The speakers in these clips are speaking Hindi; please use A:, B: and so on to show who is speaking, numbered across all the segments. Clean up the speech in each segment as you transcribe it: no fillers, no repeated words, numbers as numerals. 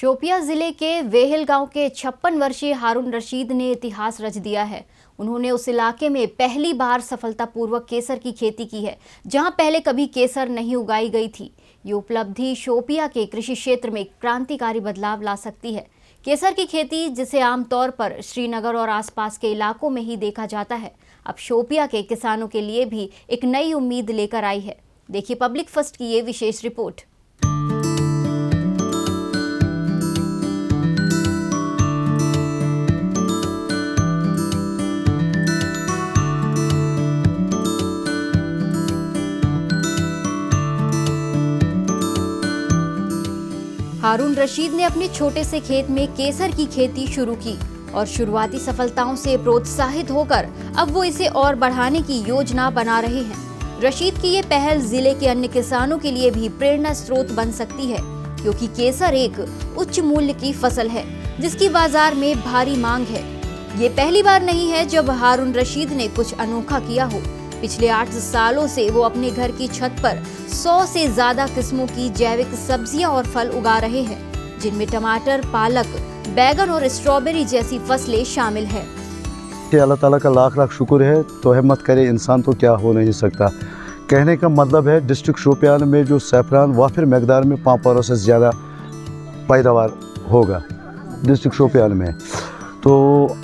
A: शोपियां जिले के वेहिल गांव के 56 वर्षीय हारून रशीद ने इतिहास रच दिया है। उन्होंने उस इलाके में पहली बार सफलतापूर्वक केसर की खेती की है, जहां पहले कभी केसर नहीं उगाई गई थी। ये उपलब्धि शोपियां के कृषि क्षेत्र में क्रांतिकारी बदलाव ला सकती है। केसर की खेती, जिसे आमतौर पर श्रीनगर और आसपास के इलाकों में ही देखा जाता है, अब शोपियां के किसानों के लिए भी एक नई उम्मीद लेकर आई है। देखिए पब्लिक फर्स्ट की ये विशेष रिपोर्ट। हारून रशीद ने अपने छोटे से खेत में केसर की खेती शुरू की और शुरुआती सफलताओं से प्रोत्साहित होकर अब वो इसे और बढ़ाने की योजना बना रहे हैं। रशीद की ये पहल जिले के अन्य किसानों के लिए भी प्रेरणा स्रोत बन सकती है, क्योंकि केसर एक उच्च मूल्य की फसल है जिसकी बाजार में भारी मांग है। ये पहली बार नहीं है जब हारून रशीद ने कुछ अनोखा किया हो। पिछले 8 सालों से वो अपने घर की छत पर 100 से ज्यादा किस्मों की जैविक सब्जियां और फल उगा रहे हैं, जिनमें टमाटर, पालक, बैगन और स्ट्रॉबेरी जैसी फसलें शामिल है।
B: अल्लाह ताला का लाख लाख शुक्र है, तो हिम्मत करे इंसान तो क्या हो नहीं सकता। कहने का मतलब है डिस्ट्रिक्ट शोपियान में जो सैफरान वाफिर मकदार में 5 से ज़्यादा पैदावार होगा डिस्ट्रिक्ट शोपियान में। तो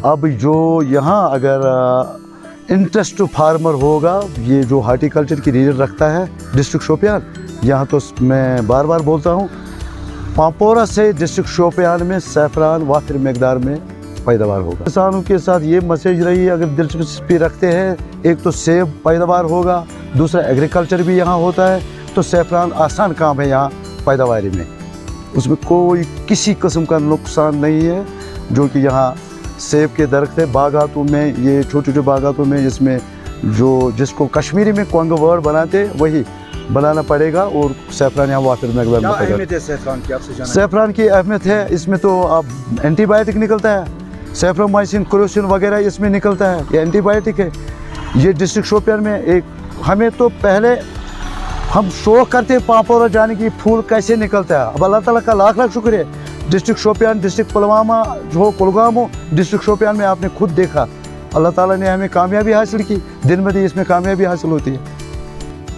B: अब जो यहाँ अगर इंटरेस्ट फार्मर होगा, ये जो हार्टिकल्चर की रीजन रखता है डिस्ट्रिक्ट शोपियान, यहाँ तो मैं बार बार बोलता हूँ, पापोरा से डिस्ट्रिक्ट शोपियान में सैफरान वाफिर मकदार में पैदावार होगा। किसानों के साथ ये मैसेज रही है, अगर दिलचस्पी रखते हैं, एक तो सेब पैदावार होगा, दूसरा एग्रीकल्चर भी यहाँ होता है, तो सैफरान आसान काम है यहाँ पैदावारी में, उसमें कोई किसी किस्म का नुकसान नहीं है। जो कि यहाँ सेब के दरख्त है बागातों में, ये छोटे छोटे बागातों में, इसमें जिसको कश्मीरी में कोंग वर्ड बनाते वही बनाना पड़ेगा। और सैफरान यहाँ वाफिर मकदार में पड़ेगा। सैफरान की अहमियत है, इसमें तो अब एंटीबायोटिक निकलता है, सैफ्रोमाइसिन, क्लोरोसिन वगैरह इसमें निकलता है, ये एंटीबायोटिक है। ये डिस्ट्रिक्ट शोपियान में एक हमें तो पहले हम शौक करते पापोरा जाने की, फूल कैसे निकलता है। अब अल्लाह ताला का लाख लाख शुक्र है, डिस्ट्रिक्ट शोपियान, डिस्ट्रिक्ट पुलवामा जो कुलगाम हो, डिस्ट्रिक्ट शोपियान में आपने खुद देखा, अल्लाह ताला ने हमें कामयाबी हासिल की, दिन में दिन इसमें कामयाबी हासिल होती है।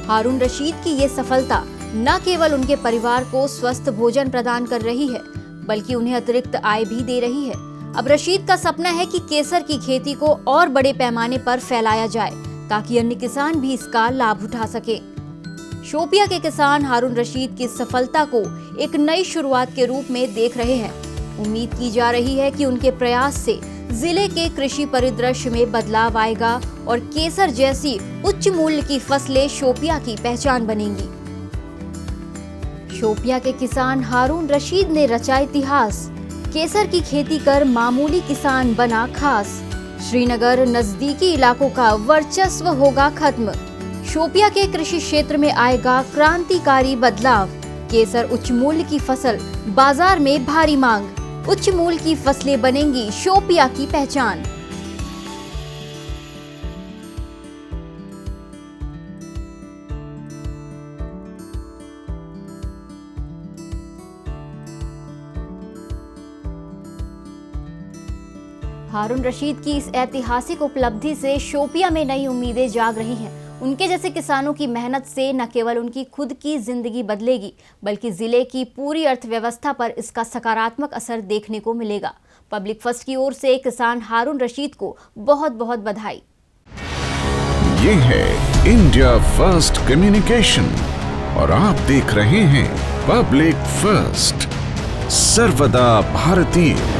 A: हारून रशीद की ये सफलता न केवल उनके परिवार को स्वस्थ भोजन प्रदान कर रही है, बल्कि उन्हें अतिरिक्त आय भी दे रही है। अब रशीद का सपना है कि केसर की खेती को और बड़े पैमाने पर फैलाया जाए, ताकि अन्य किसान भी इसका लाभ उठा सके। शोपिया के किसान हारून रशीद की सफलता को एक नई शुरुआत के रूप में देख रहे हैं। उम्मीद की जा रही है कि उनके प्रयास से जिले के कृषि परिदृश्य में बदलाव आएगा और केसर जैसी उच्च मूल्य की फसलें शोपिया की पहचान बनेंगी। शोपिया के किसान हारून रशीद ने रचा इतिहास, केसर की खेती कर मामूली किसान बना खास। श्रीनगर नजदीकी इलाकों का वर्चस्व होगा खत्म। शोपिया के कृषि क्षेत्र में आएगा क्रांतिकारी बदलाव। केसर उच्च मूल्य की फसल, बाजार में भारी मांग, उच्च मूल्य की फसलें बनेंगी शोपिया की पहचान। हारून रशीद की इस ऐतिहासिक उपलब्धि से शोपिया में नई उम्मीदें जाग रही हैं। उनके जैसे किसानों की मेहनत से न केवल उनकी खुद की जिंदगी बदलेगी, बल्कि जिले की पूरी अर्थव्यवस्था पर इसका सकारात्मक असर देखने को मिलेगा। पब्लिक फर्स्ट की ओर से किसान हारून रशीद को बहुत बहुत बधाई।
C: ये है इंडिया फर्स्ट कम्युनिकेशन और आप देख रहे हैं पब्लिक फर्स्ट, सर्वदा भारतीय।